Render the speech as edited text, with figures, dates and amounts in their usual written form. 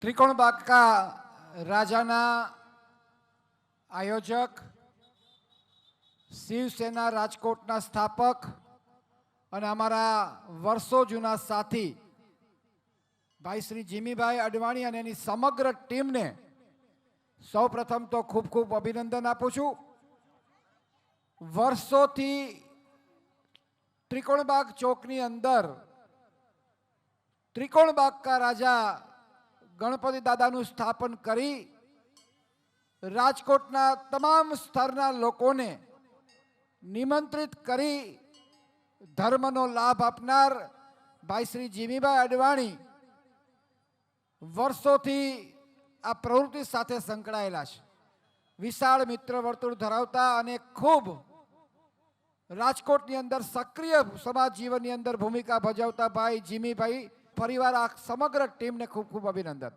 ત્રિકોણબાગકા રાજાના આયોજક, શિવસેના રાજકોટના સ્થાપક અને અમારા વર્ષો જૂના સાથી ભાઈ શ્રી જીમીભાઈ અડવાણી અને એની સમગ્ર ટીમને સૌપ્રથમ તો ખૂબ ખૂબ અભિનંદન આપું છું. વર્ષોથી ત્રિકોણબાગ ચોકની અંદર ત્રિકોણબાગ કા રાજા ગણપતિ દાદાનું સ્થાપન કરી રાજકોટના તમામ સ્તરના લોકોને નિમંત્રિત કરી ધર્મનો લાભ આપનાર ભાઈ શ્રી જીમીભાઈ અડવાણી વર્ષોથી આ પ્રવૃત્તિ સાથે સંકળાયેલા છે. વિશાળ મિત્ર વર્તુળ ધરાવતા અને ખૂબ રાજકોટની અંદર સક્રિય સમાજ જીવનની અંદર ભૂમિકા ભજવતા ભાઈ જીમીભાઈ, ફરીવાર આ સમગ્ર ટીમને ખૂબ ખૂબ અભિનંદન.